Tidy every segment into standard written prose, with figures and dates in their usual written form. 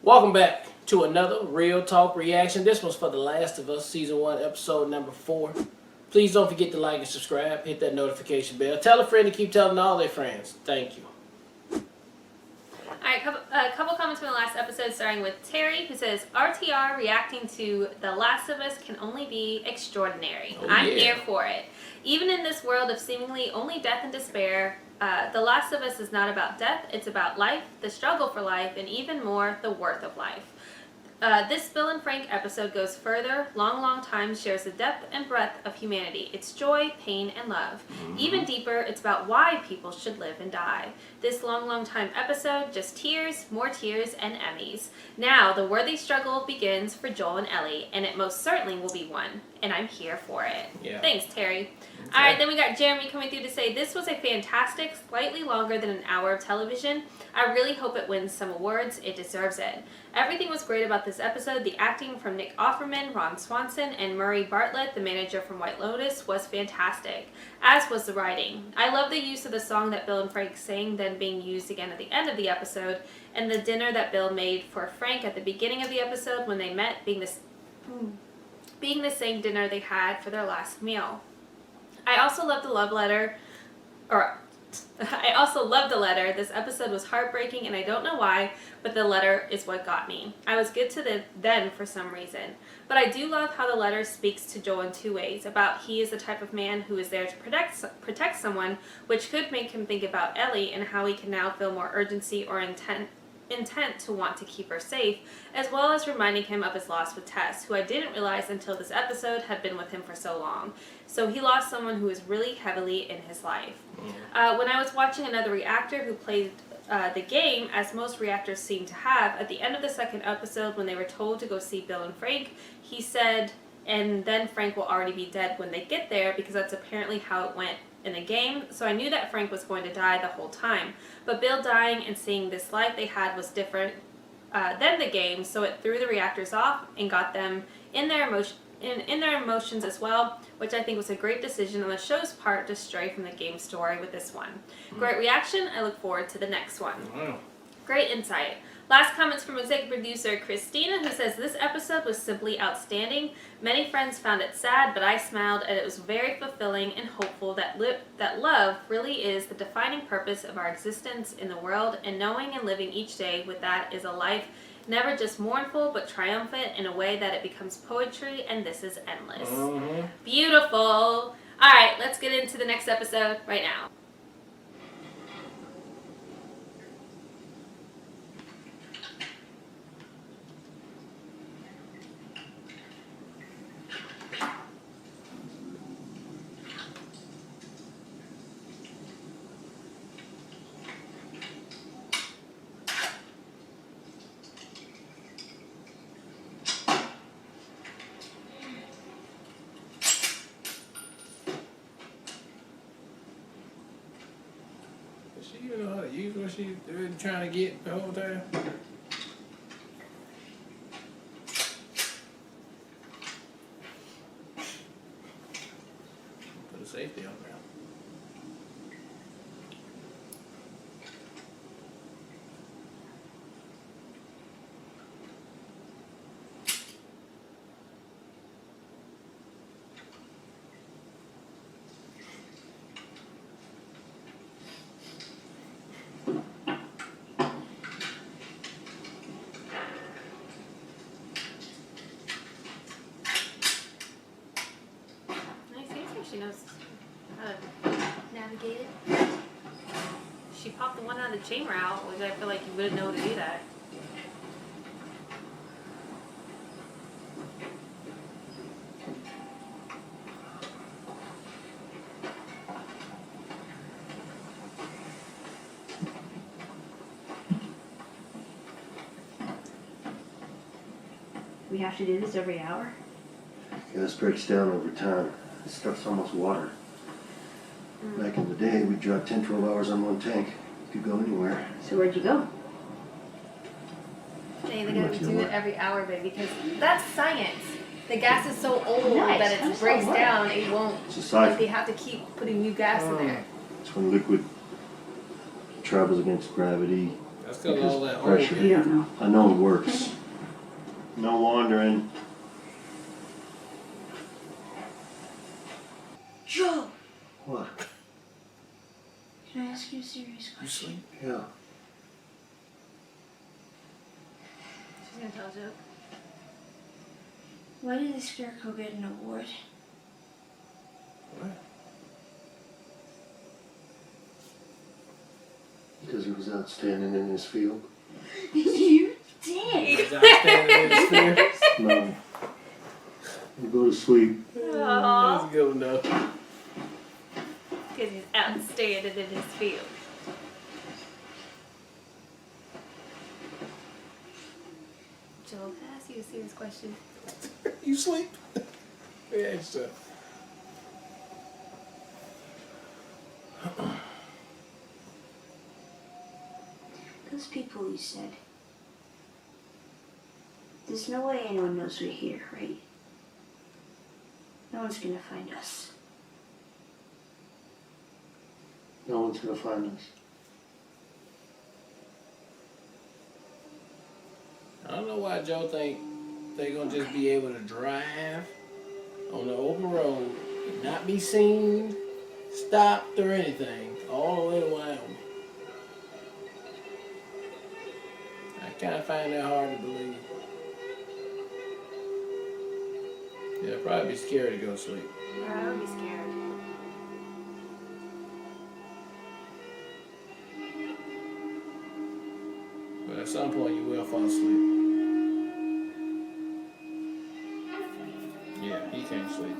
Welcome back to another Real Talk reaction. This one's for The Last of Us Season 1, Episode number 4. Please don't forget to like and subscribe. Hit that notification bell. Tell a friend to keep telling all their friends. Thank you. Alright, a couple comments from the last episode, starting with Terry, who says, RTR reacting to The Last of Us can only be extraordinary. I'm here for it. Even in this world of seemingly only death and despair, The Last of Us is not about death, it's about life, the struggle for life, and even more, the worth of life. This Bill and Frank episode goes further. Long Time shares the depth and breadth of humanity. It's joy, pain, and love. Even deeper, it's about why people should live and die. This Long Time episode, just tears, more tears, and Emmys. Now, the worthy struggle begins for Joel and Ellie, and it most certainly will be one. And I'm here for it. Yeah. Thanks, Terry. Okay. Alright, then we got Jeremy coming through to say, this was a fantastic, slightly longer than an hour of television. I really hope it wins some awards. It deserves it. Everything was great about this episode. The acting from Nick Offerman, Ron Swanson, and Murray Bartlett, the manager from White Lotus, was fantastic, as was the writing. I love the use of the song that Bill and Frank sang, then being used again at the end of the episode, and the dinner that Bill made for Frank at the beginning of the episode when they met, being the same dinner they had for their last meal. I also love the letter. This episode was heartbreaking, and I don't know why, but the letter is what got me. I was good to the then for some reason. But I do love how the letter speaks to Joel in two ways, about he is the type of man who is there to protect someone, which could make him think about Ellie, and how he can now feel more urgency or intent to want to keep her safe, as well as reminding him of his loss with Tess, who I didn't realize until this episode had been with him for so long. So he lost someone who was really heavily in his life. When I was watching another reactor who played the game, as most reactors seem to have, at the end of the second episode when they were told to go see Bill and Frank, he said, and then Frank will already be dead when they get there, because that's apparently how it went in the game, so I knew that Frank was going to die the whole time. But Bill dying and seeing this life they had was different than the game, so it threw the reactors off and got them in their emotions as well, which I think was a great decision on the show's part to stray from the game story with this one. Great reaction. I look forward to the next one. Great insight. Last comments from executive producer Christina, who says, this episode was simply outstanding. Many friends found it sad, but I smiled, and it was very fulfilling and hopeful that love really is the defining purpose of our existence in the world, and knowing and living each day with that is a life never just mournful, but triumphant in a way that it becomes poetry, and this is endless. Beautiful. All right, let's get into the next episode right now. She even know how to use what she's trying to get the whole time. Put a safety on there. She knows how to navigate it. She popped the one out of the chamber out, which I feel like you wouldn't know to do that. We have to do this every hour? Yeah, this breaks down over time. This stuff's almost water. Back in the day, we'd drive 10, 12 hours on one tank. You could go anywhere. So where'd you go? Jay, they gotta do it every hour, baby, because that's science. The gas is so old that it breaks down, it won't. Like they have to keep putting new gas in there. It's when liquid travels against gravity. That's because Because all that pressure. You don't know. I know it works. No wandering. Joe! What? Can I ask you a serious You question? sleep? Yeah. She's gonna tell a joke. Why did the Scarecrow get an award? What? Because he was outstanding in his field. You did! Is outstanding in his field? No. You go to sleep. Aww. That's good enough. Because he's outstanding in his field. Joel, can I ask you a serious question? You sleep? Yeah, so. Those people you said. There's no way anyone knows we're here, right? No one's gonna find us. No one's gonna find us. I don't know why Joe think they gonna just be able to drive on the open road and not be seen, stopped, or anything all the way to Wyoming. I kind of find that hard to believe. Yeah, I'd probably be scared to go to sleep. Yeah, I would be scared. But at some point you will fall asleep. Yeah, he can't sleep.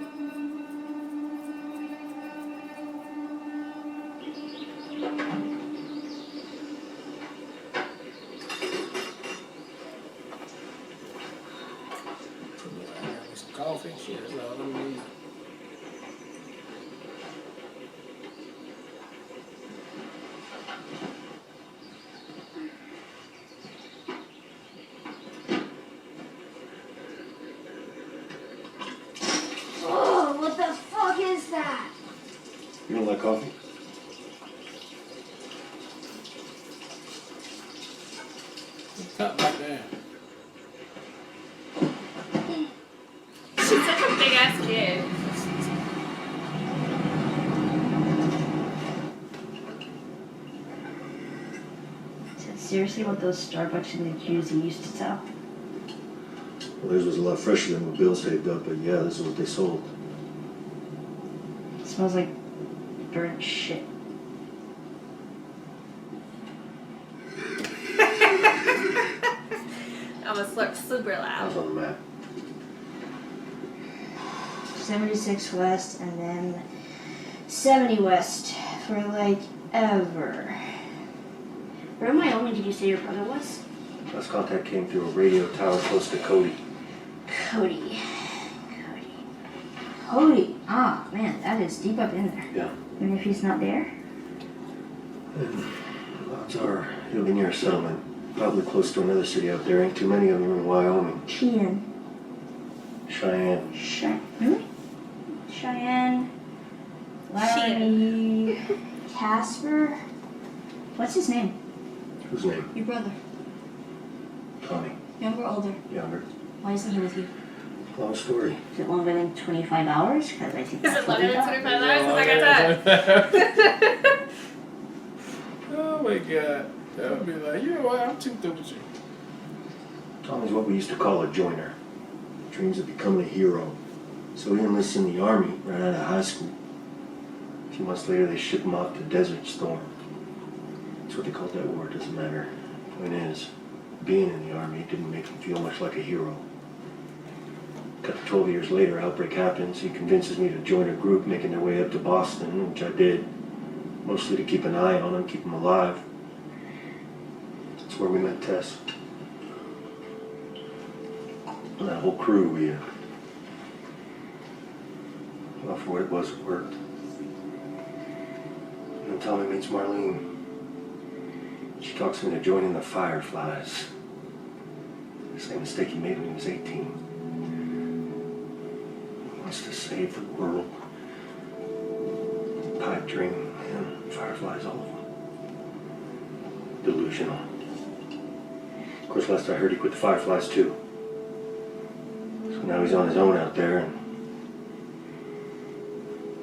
Some coffee, shit, that's all I'm gonna need. Oh, what the fuck is that? You don't like coffee? Cut back down. She's such a big ass kid. Is that seriously what those Starbucks in New Jersey used to sell? Well, theirs was a lot fresher than what Bill saved up, but yeah, this is what they sold. It smells like burnt shit. I'm gonna slurp super How's loud. on the map? 76 West and then 70 West for like ever. Where in Wyoming did you say your brother was? Last contact came through a radio tower close to Cody. Cody. Cody. Ah, man, that is deep up in there. Yeah. Even if he's not there? Odds are he'll be near a settlement. Probably close to another city out there. Ain't too many of them in Wyoming. Cheyenne. Cheyenne. Cheyenne. Larry. Casper. What's his name? Whose name? Your brother. Tommy. Younger or older? Younger. Why isn't he with you? Long story. Is it longer than 25 hours? Because I think Is that's it what longer we than got. 25 hours? Because I got time. Oh my god. That would be like, you know what, I'm too through with you. Tommy's what we used to call a joiner. Dreams of becoming a hero. So he enlists in the army right out of high school. A few months later, they ship him off to Desert Storm. That's what they called that war. It doesn't matter. Point is, being in the army didn't make him feel much like a hero. Cut to 12 years later, outbreak happens. He convinces me to join a group making their way up to Boston, which I did. Mostly to keep an eye on him, keep him alive. That's where we met Tess. And that whole crew, well, for what it was, it worked. And then Tommy meets Marlene. She talks me into joining the Fireflies. Same mistake he made when he was 18. He wants to save the world. Pipe dream, and Fireflies, all of them. Delusional. Of course, last I heard he quit the Fireflies too. So now he's on his own out there, and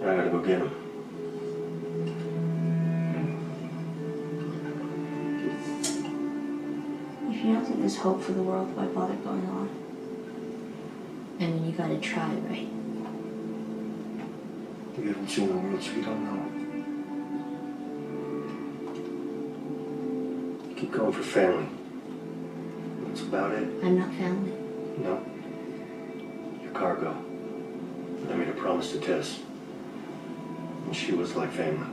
I gotta go get him. If you don't think there's hope for the world, why bother going on? I mean, you gotta try, right? We haven't seen the world, so we don't know. Keep going for family. That's about it. I'm not family. No. Your cargo. I made a promise to Tess. And she was like family.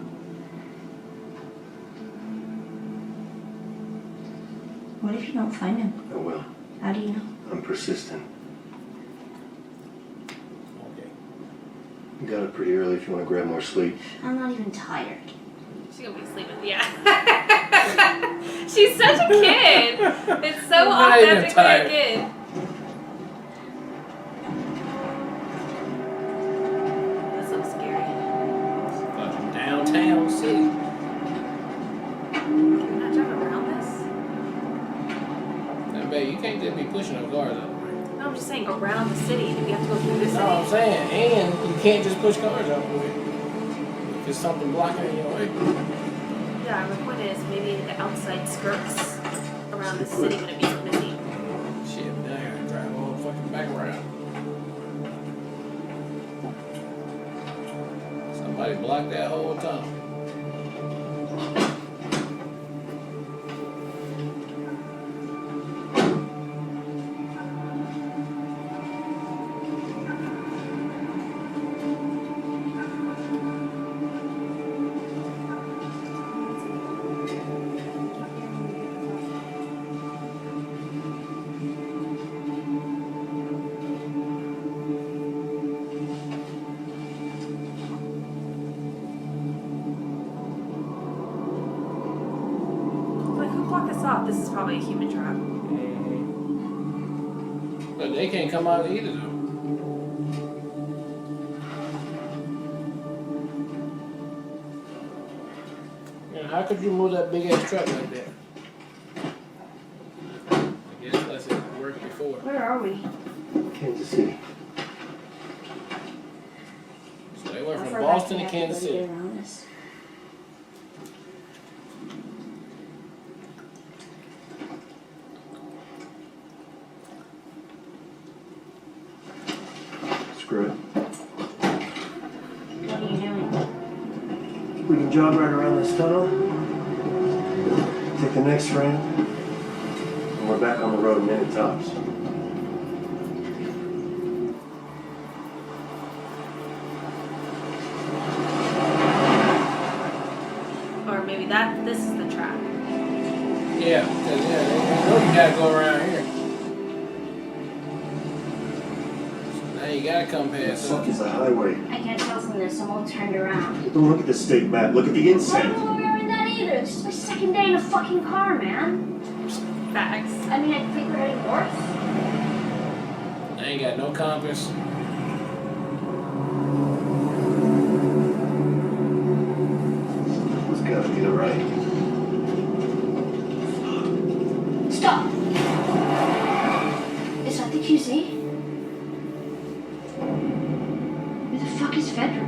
What if you don't find him? I will. How do you know? I'm persistent. Okay. You got up pretty early if you want to grab more sleep. I'm not even tired. She's gonna be sleeping. Yeah. She's such a kid. It's so not even authentically a tired. kid. That's so scary. Fucking downtown city. Can I drive around this? Now, babe, you can't just be pushing those cars up. No, I'm just saying around the city. Do we have to go through the That's all I'm city? saying. And you can't just push cars up with it. If there's something blocking in your way. Yeah, my point is maybe the outside skirts around the city wouldn't be so busy. Shit, now I gotta drive all the fucking back around. Somebody blocked that whole tunnel. Like, who blocked this off? This is probably a human trap. But they can't come out either though. Yeah, how could you move that big ass truck like that? I guess unless it worked before. Where are we? Kansas City. So they went How from far Boston back to do you have Kansas go to City. get around this? Screw it. What are you doing? We can jog right around this tunnel. Take the next ramp. And we're back on the road in minute tops. Or maybe this is the trap. Yeah, because they know you gotta go around here. So now you gotta come The past fuck us. is the highway? I can't tell from this. I'm all turned around. Don't look at the state map. Look at the I inside. don't know where we're in that either. This is my second day in a fucking car, man. Facts. I mean, I think we're heading north. I ain't got no compass. It's gotta be the right. Stop! Is that the QZ? Where the fuck is Fedra?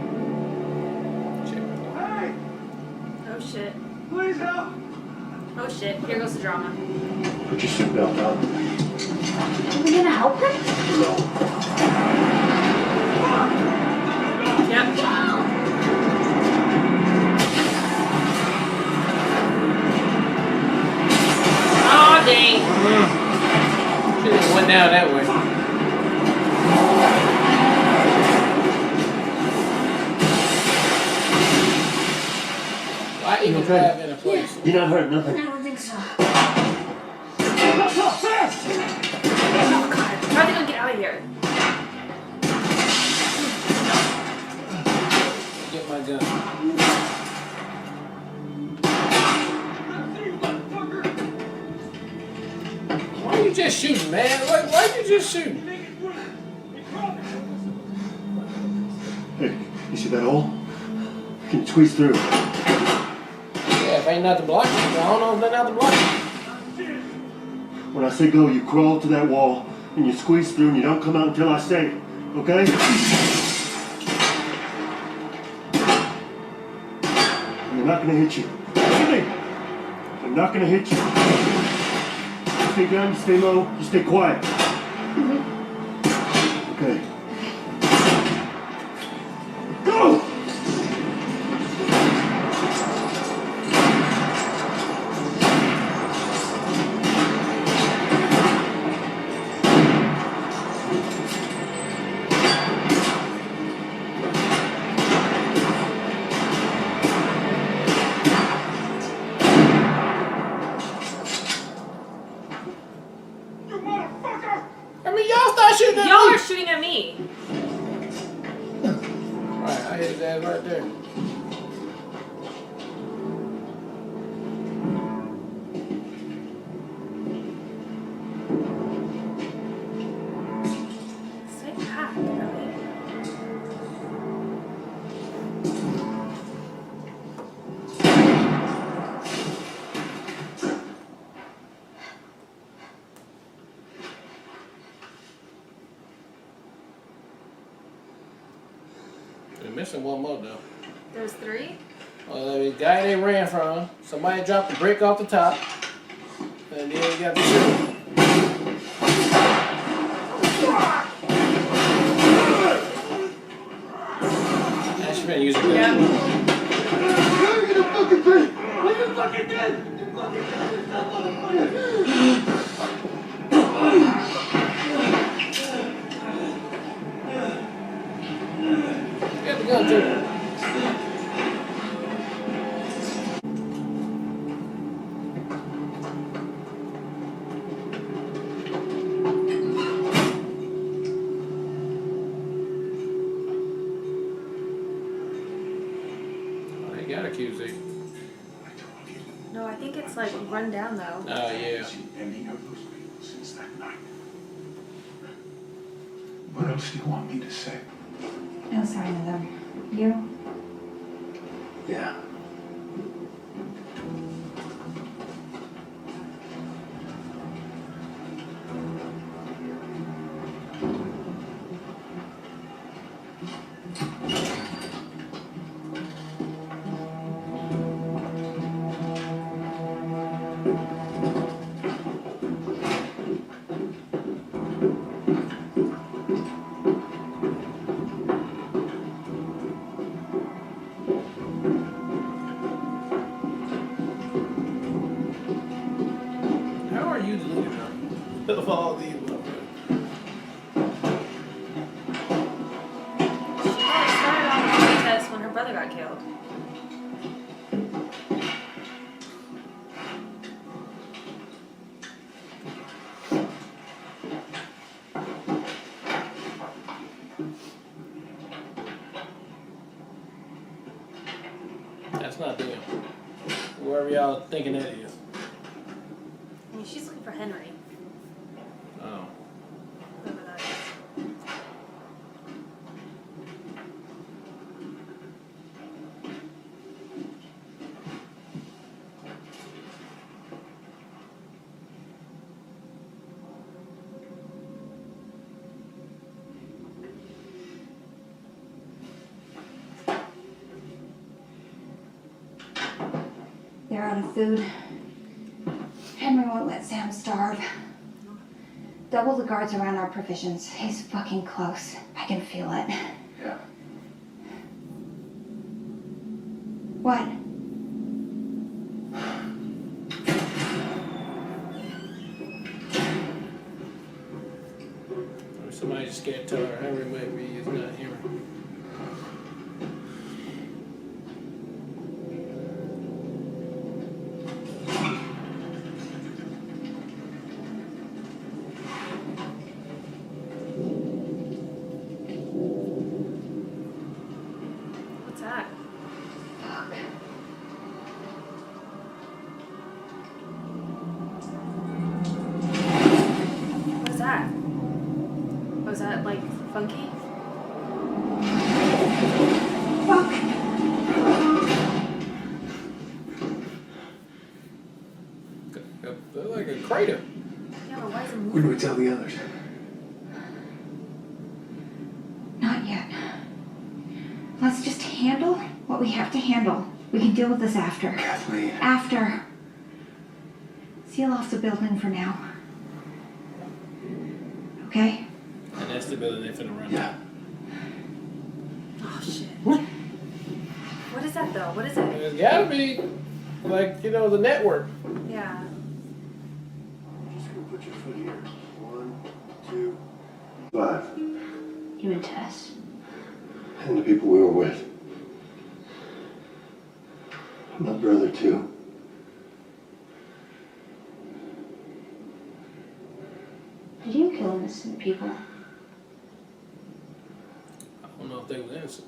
Hey! Oh shit. Please help! Oh shit. Here goes the drama. Put your seatbelt on. Are we gonna help him? No. Yep. Oh dang. Should've went down that way. Why even drive in a place? You're not hurt, nothing. I don't think so. Oh god. How are they gonna get out of here? Get my gun. Why are you just shooting, man? Why are you just shooting? Hey, you see that hole? You can squeeze through. Yeah, if ain't nothing blocking it, I don't know if there's nothing blocking it. When I say go, you crawl to that wall and you squeeze through and you don't come out until I say it. Okay? And they're not gonna hit you. Hear me? They're not gonna hit you. You stay down, you stay low, you stay quiet. Okay. Go! I mean, y'all start shooting at Y'all me. are shooting at me. Right, I hit his ass right there. Stay back, really. We're missing one more though. There's 3? The guy they ran from, somebody dropped the brick off the top, and then you got the shooter. That's been using that. Yeah. Look at the fucking thing! Look at the fucking thing! Get the gun, too. Oh, they got a QZ. No, I think it's like run down though. Oh, yeah. Any of those people since that night. What else do you want me to say? No sign of them. You? Yeah. How are you the leader of all these? She probably started off the protest when her brother got killed. That's not them. Whoever y'all thinking that is. I mean, she's looking for Henry. Oh. Whoever that is. They're out of food. Henry won't let Sam starve. Double the guards around our provisions. He's fucking close. I can feel it. Yeah. What? Or somebody just can't tell her Henry maybe is not here. What's that? Fuck. What is that? Was that like funky? Fuck. Like a crater. but why is it When moving? do we tell the others? Not yet. Let's just handle what we have to handle. We can deal with this after. Kathleen. After. Seal off the building for now. Okay? And that's the building they're finna run. Yeah. Oh shit. What is that though? What is it? It's gotta be, like, you know, the network. Yeah. Just gonna put your foot here. 1, 2, 5. You and Tess. And the people we were with. My brother, too. Did you kill innocent people? I don't know if they were innocent.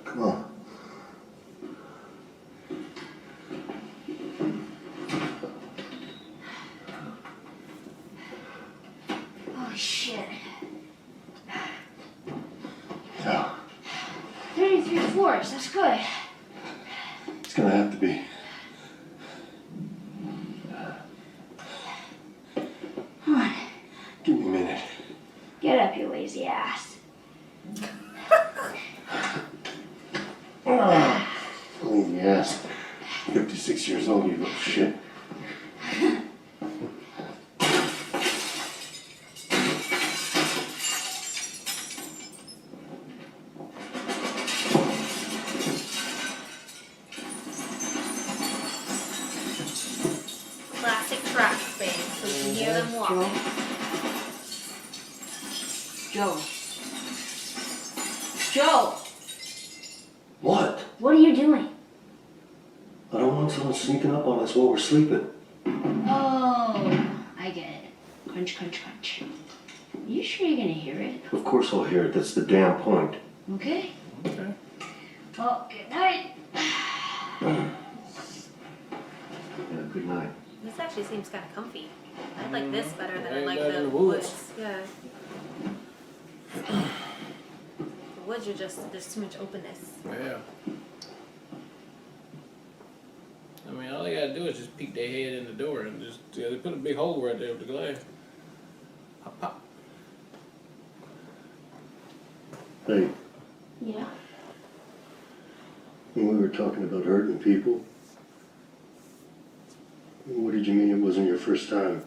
Come on. Holy shit. Yeah. 33 floors, that's good. It's gonna have to be. Come on. Give me a minute. Get up, you lazy ass. Lazy ass. 56 years old, you little shit. Classic track space, so you can hear them walking. Joe. Joe! What? What are you doing? I don't want someone sneaking up on us while we're sleeping. Oh, I get it. Crunch, crunch, crunch. You sure you're gonna hear it? Of course I'll hear it. That's the damn point. Okay. Okay. Well, good night. Yeah, good night. This actually seems kind of comfy. I like this better than I Way like better the than the woods. woods. Yeah. The woods are just, there's too much openness. Yeah. I mean, all they gotta do is just peek their head in the door and just, yeah, they put a big hole right there with the glass. Pop, pop. Hey, Yeah. when we were talking about hurting people, what did you mean it wasn't your first time?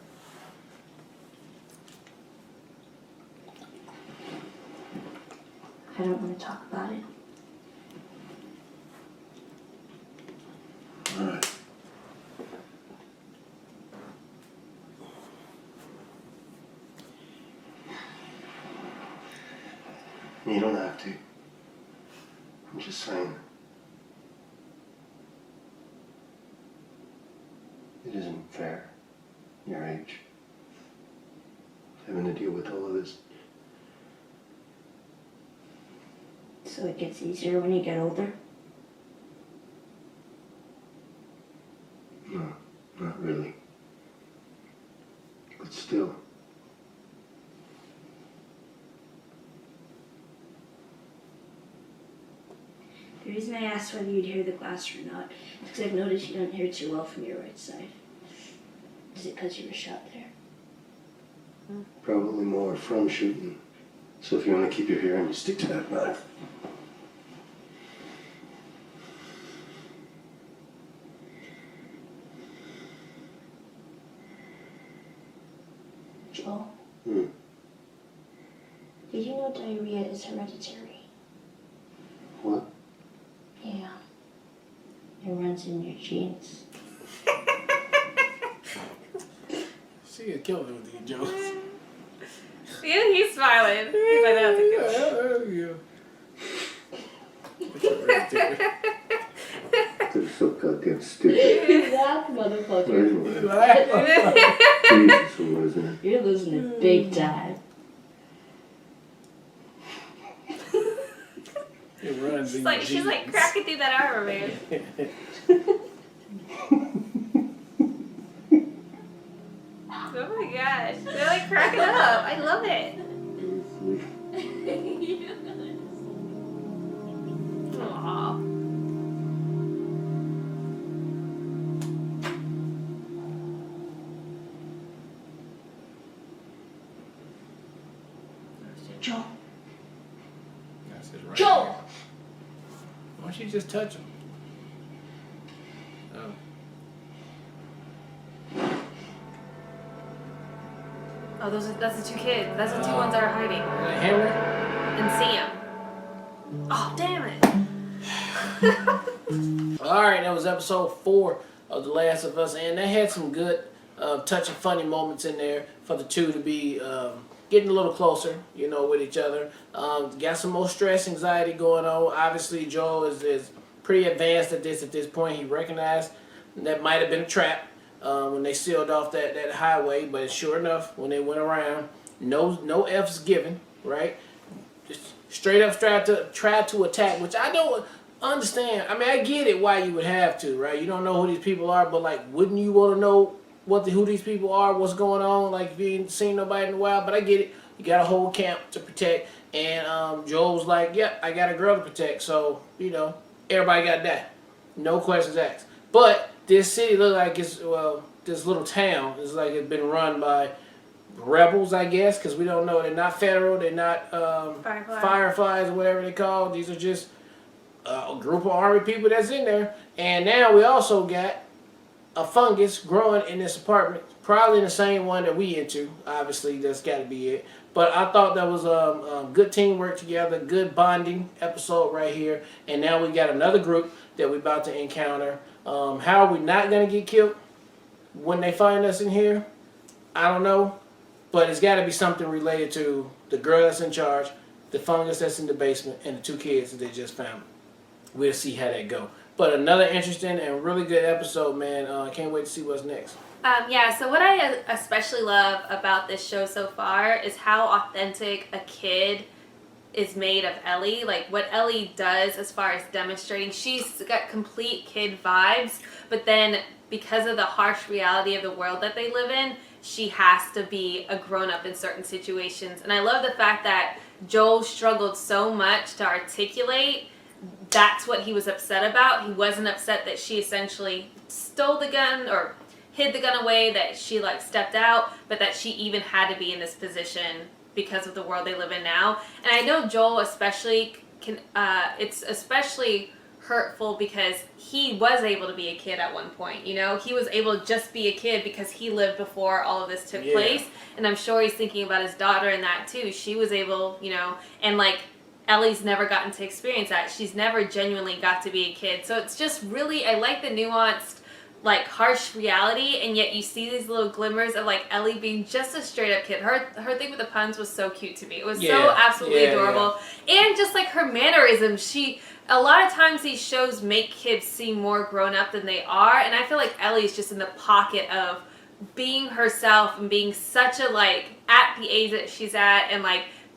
I don't want to talk about it. All right. You don't have to. I'm just saying. It isn't fair, your age, having to deal with all of this. So it gets easier when you get older? No, not really. But still. The reason I asked whether you'd hear the glass or not is because I've noticed you don't hear too well from your right side. Is it because you were shot there? Probably more from shooting. So if you want to keep your hearing, you stick to that knife. Joe, Hmm. did you know diarrhea is hereditary? What? Yeah. It runs in your genes. She could kill me with these jokes. Yeah, he's smiling. He's like, that's a good one. Yeah. What's your hereditary? They're so goddamn stupid. That motherfucker. Anyway, Jesus, I'm losing it. You're losing it big time. It runs in your She's like genes. cracking through that armor, man. Oh my gosh. They're like cracking up. I love it. Aww. It's right Joel! here. Why don't you just touch him? Oh. Oh, that's the two kids. That's the two ones that are hiding. Henry? And Sam. Oh, damn it. Alright, that was episode 4 of The Last of Us, and they had some good touching funny moments in there for the two to be getting a little closer, with each other. Got some more stress, anxiety going on. Obviously, Joel is pretty advanced at this point. He recognized that might have been a trap when they sealed off that highway, but sure enough, when they went around, no F's given, right? Just straight up tried to attack, which I don't understand. I mean, I get it why you would have to, right? You don't know who these people are, but like, wouldn't you want to know who these people are, what's going on? Like, if you ain't seen nobody in a while, but I get it. You got a whole camp to protect, and Joel was like, "Yep, I got a girl to protect, so everybody got that, no questions asked." But this city looked like this little town is like it's been run by rebels, I guess, because we don't know. They're not federal. They're not fireflies or whatever they call. These are just a group of army people that's in there. And now we also got a fungus growing in this apartment, probably the same one that we into. Obviously, that's got to be it. But I thought that was good teamwork together, good bonding episode right here. And now we got another group that we're about to encounter. How are we not going to get killed when they find us in here? I don't know. But it's got to be something related to the girl that's in charge, the fungus that's in the basement, and the two kids that they just found. We'll see how that go. But another interesting and really good episode, man. I can't wait to see what's next. So what I especially love about this show so far is how authentic a kid is made of Ellie. Like, what Ellie does as far as demonstrating, she's got complete kid vibes, but then because of the harsh reality of the world that they live in, she has to be a grown-up in certain situations. And I love the fact that Joel struggled so much to articulate that's what he was upset about. He wasn't upset that she essentially stole the gun or hid the gun away, that she stepped out, but that she even had to be in this position because of the world they live in now. And I know Joel especially it's especially hurtful because he was able to be a kid at one point. He was able to just be a kid because he lived before all of this took place. And I'm sure he's thinking about his daughter in that too. She was able, and Ellie's never gotten to experience that. She's never genuinely got to be a kid. So it's just really, I like the nuanced, harsh reality, and yet you see these little glimmers of Ellie being just a straight up kid. Her thing with the puns was so cute to me. It was so absolutely adorable. Yeah. And just her mannerisms, a lot of times these shows make kids seem more grown up than they are, and I feel like Ellie's just in the pocket of being herself and being such a at the age that she's at, and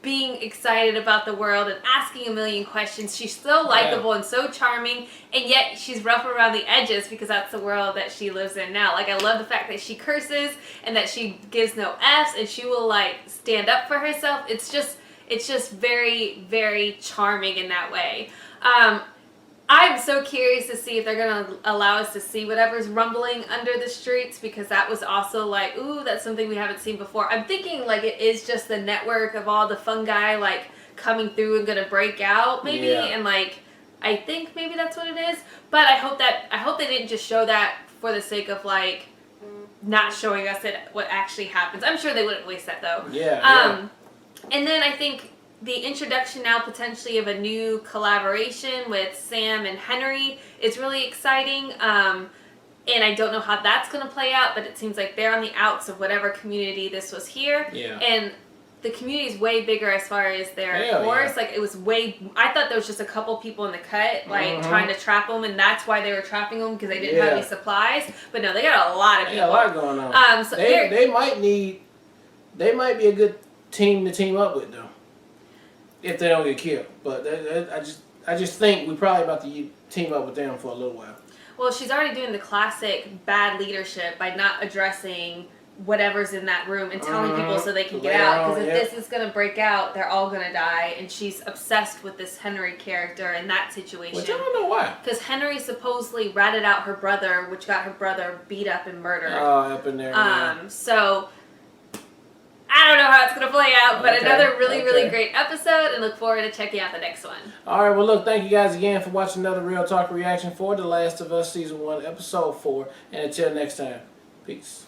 being excited about the world and asking a million questions. She's so likable and so charming, and yet she's rough around the edges because that's the world that she lives in now. I love the fact that she curses and that she gives no F's, and she will stand up for herself. It's just very, very charming in that way. I'm so curious to see if they're going to allow us to see whatever's rumbling under the streets, because that was also ooh, that's something we haven't seen before. I'm thinking it is just the network of all the fungi coming through and going to break out maybe. Yeah. And I think maybe that's what it is. But I hope they didn't just show that for the sake of not showing us what actually happens. I'm sure they wouldn't waste that though. Yeah. And then I think the introduction now potentially of a new collaboration with Sam and Henry is really exciting. And I don't know how that's going to play out, but it seems like they're on the outs of whatever community this was here. Yeah. And the community is way bigger as far as their force. Yeah. It was I thought there was just a couple people in the cut, trying to trap them, and that's why they were trapping them, because they didn't have any supplies. But no, they got a lot of people. Yeah, a lot going on. So they might be a good team to team up with, though, if they don't get killed. But I just think we're probably about to team up with them for a little while. Well, she's already doing the classic bad leadership by not addressing whatever's in that room and telling people so they can get out. Because if this is going to break out, they're all going to die. And she's obsessed with this Henry character in that situation. Which I don't know why. Because Henry supposedly ratted out her brother, which got her brother beat up and murdered. Oh, up in there. So I I don't know how it's going to play out, but Okay, another really okay. great episode, and look forward to checking out the next one. All right, well, look, thank you guys again for watching another Real Talk reaction for The Last of Us Season 1, Episode 4. And until next time, peace.